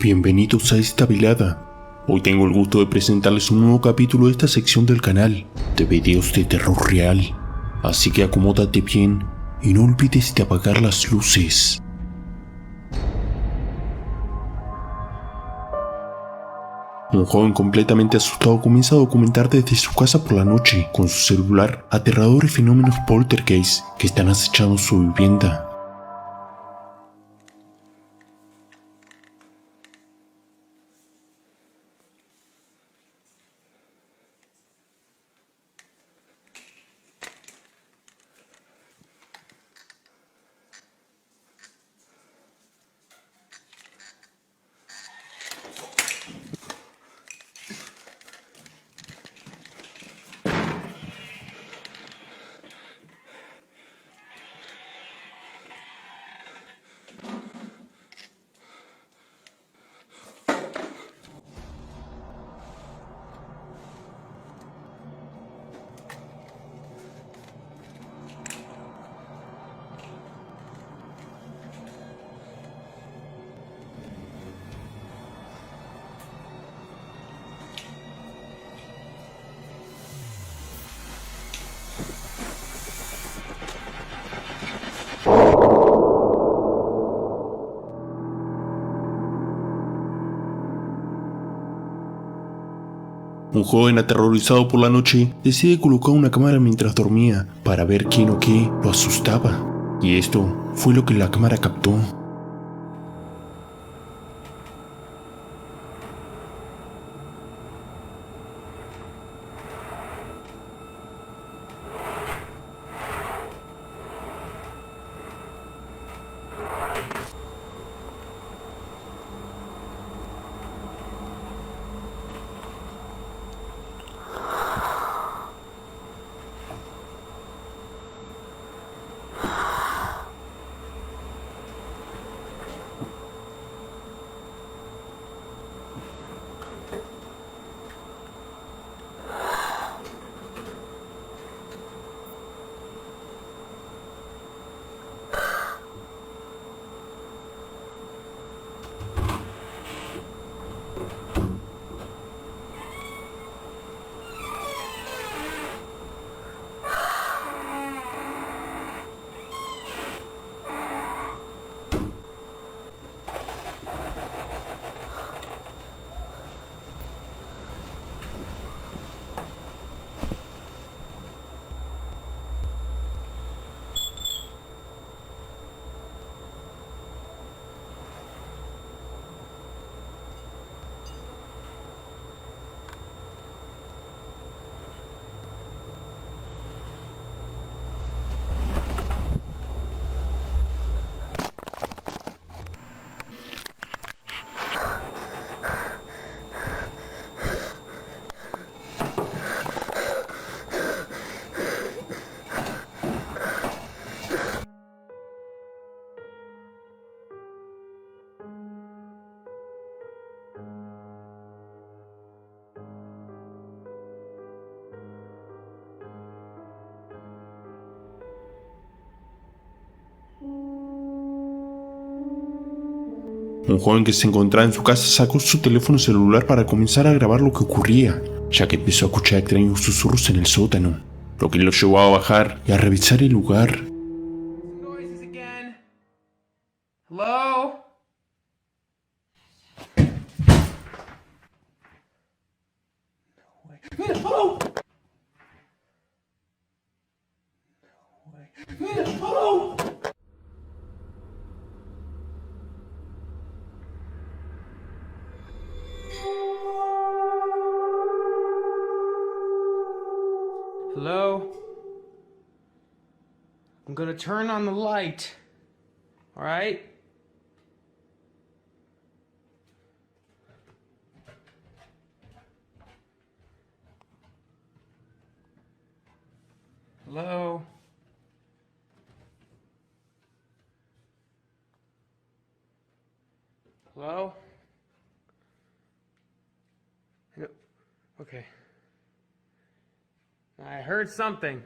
Bienvenidos a esta velada. Hoy tengo el gusto de presentarles un nuevo capítulo de esta sección del canal de videos de terror real. Así que acomódate bien y no olvides de apagar las luces. Un joven completamente asustado comienza a documentar desde su casa por la noche con su celular aterradores fenómenos poltergeist que están acechando su vivienda. Un joven aterrorizado por la noche decide colocar una cámara mientras dormía para ver quién o qué lo asustaba. Y esto fue lo que la cámara captó. Un joven que se encontraba en su casa sacó su teléfono celular para comenzar a grabar lo que ocurría, ya que empezó a escuchar extraños susurros en el sótano, lo que lo llevó a bajar y a revisar el lugar. Noises again. Hello? No! No! Hello? I'm gonna turn on the light. Alright? Hello? Hello? No. Okay. I heard something.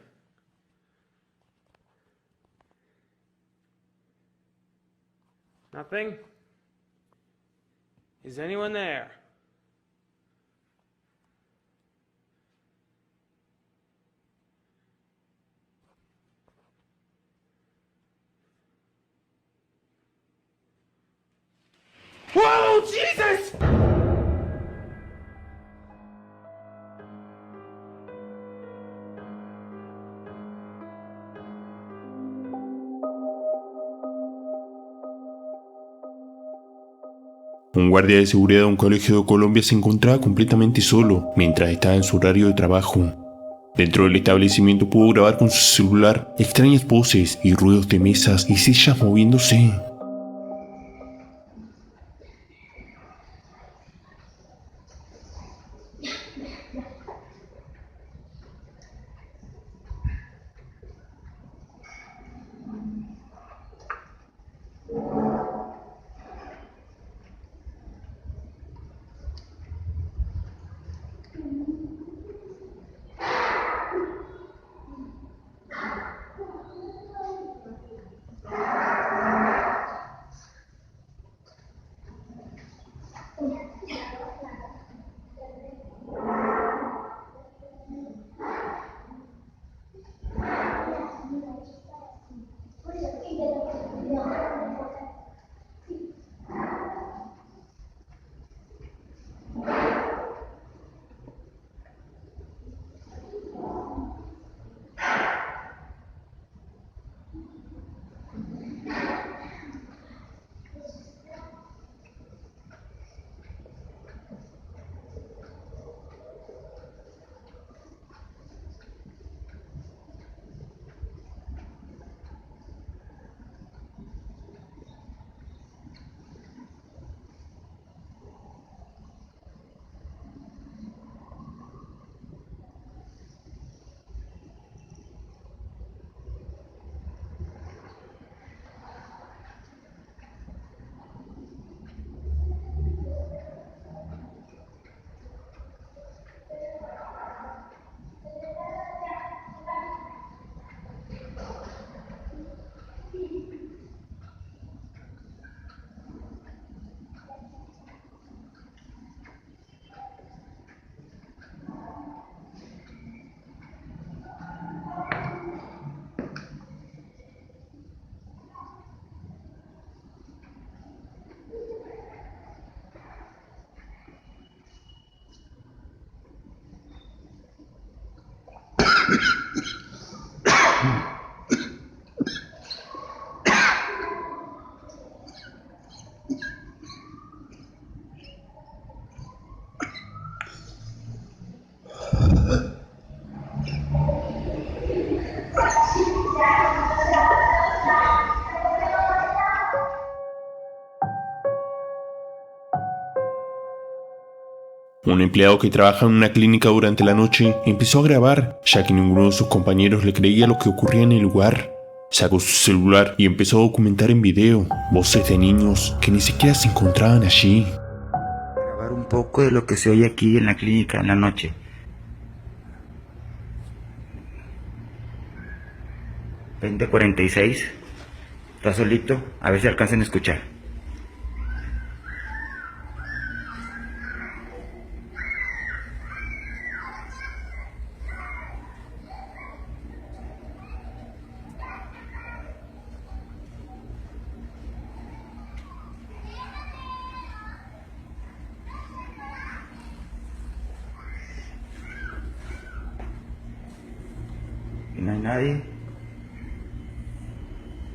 Nothing? Is anyone there? Whoa, Jesus! Un guardia de seguridad de un colegio de Colombia se encontraba completamente solo mientras estaba en su horario de trabajo. Dentro del establecimiento pudo grabar con su celular extrañas voces y ruidos de mesas y sillas moviéndose. Un empleado que trabaja en una clínica durante la noche empezó a grabar, ya que ninguno de sus compañeros le creía lo que ocurría en el lugar. Sacó su celular y empezó a documentar en video voces de niños que ni siquiera se encontraban allí. Grabar un poco de lo que se oye aquí en la clínica en la noche. ...20:46... Está solito, a ver si alcanzan a escuchar. Y no hay nadie.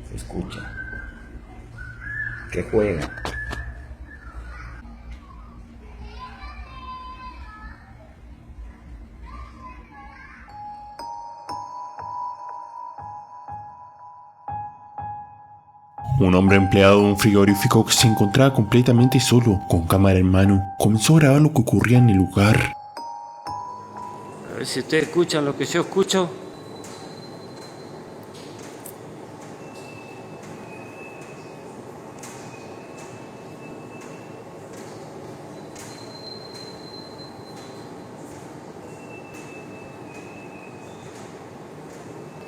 Se escucha que juega. Un hombre empleado de un frigorífico que se encontraba completamente solo, con cámara en mano, comenzó a grabar lo que ocurría en el lugar. A ver si ustedes escuchan lo que yo escucho.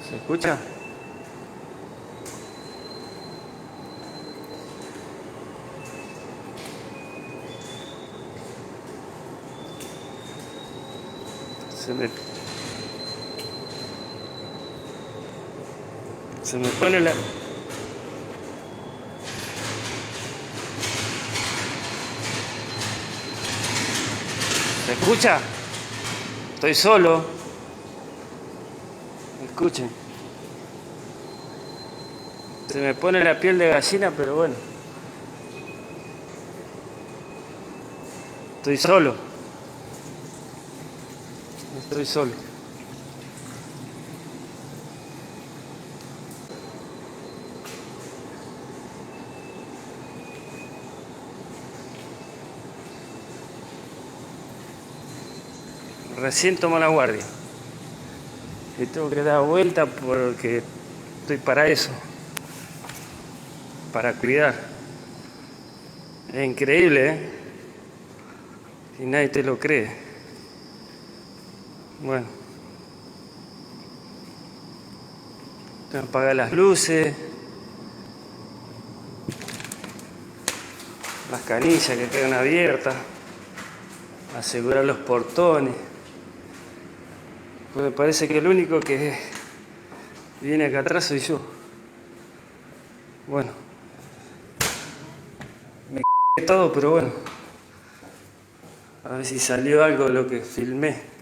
¿Se escucha? Se me pone la... ¿Se escucha? Estoy solo. Escuchen. Se me pone la piel de gallina, pero bueno. Estoy solo. Estoy solo. Recién tomo la guardia. Y tengo que dar vuelta porque estoy para eso. Para cuidar. Es increíble, ¿eh? Y nadie te lo cree. Bueno. Tengo que apagar las luces. Las canillas que quedan abiertas. Asegurar los portones. Pues me parece que el único que viene acá atrás soy yo. Bueno. Me todo, pero bueno. A ver si salió algo de lo que filmé.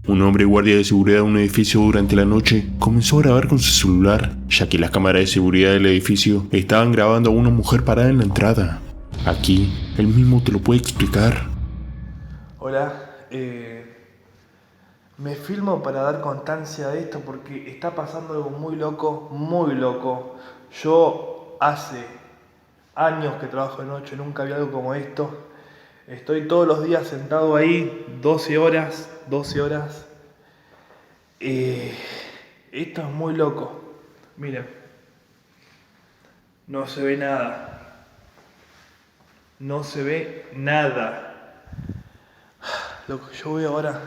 Un hombre guardia de seguridad de un edificio durante la noche comenzó a grabar con su celular, ya que las cámaras de seguridad del edificio estaban grabando a una mujer parada en la entrada. Aquí, él mismo te lo puede explicar. Hola, me filmo para dar constancia de esto porque está pasando algo muy loco, muy loco. Yo hace años que trabajo de noche, nunca vi algo como esto. Estoy todos los días sentado ahí, 12 horas. Esto es muy loco. Miren, no se ve nada. No se ve nada. Lo que yo veo ahora,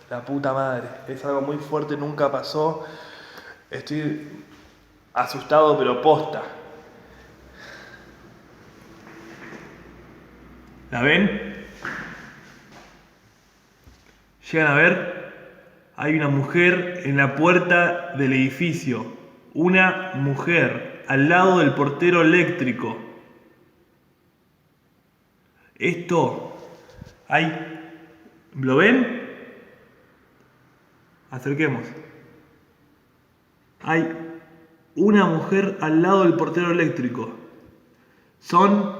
la puta madre, es algo muy fuerte, nunca pasó. Estoy asustado, pero posta. ¿La ven? ¿Llegan a ver? Hay una mujer en la puerta del edificio. Una mujer al lado del portero eléctrico. Esto hay... ¿Lo ven? Acerquemos. Hay una mujer al lado del portero eléctrico. Son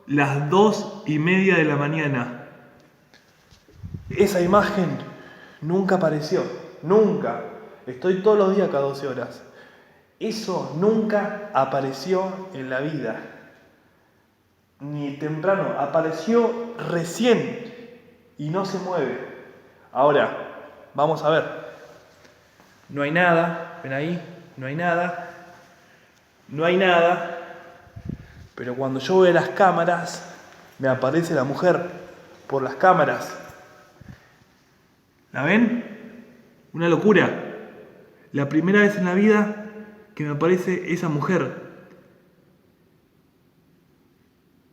las 2:30 de la mañana. Esa imagen nunca apareció. Nunca. Estoy todos los días cada 12 horas. Eso nunca apareció en la vida. Ni temprano. Apareció recién. Y no se mueve. Ahora, vamos a ver. No hay nada. ¿Ven ahí? No hay nada. No hay nada. Pero cuando yo veo las cámaras, me aparece la mujer por las cámaras. ¿La ven? Una locura. La primera vez en la vida que me aparece esa mujer.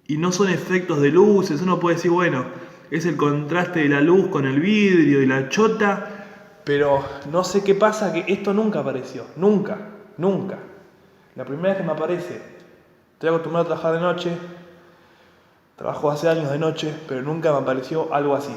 Y no son efectos de luces. Uno puede decir, bueno, es el contraste de la luz con el vidrio y la chota. Pero no sé qué pasa, que esto nunca apareció. Nunca. La primera vez que me aparece. Estoy acostumbrado a trabajar de noche. Trabajo hace años de noche, pero nunca me apareció algo así.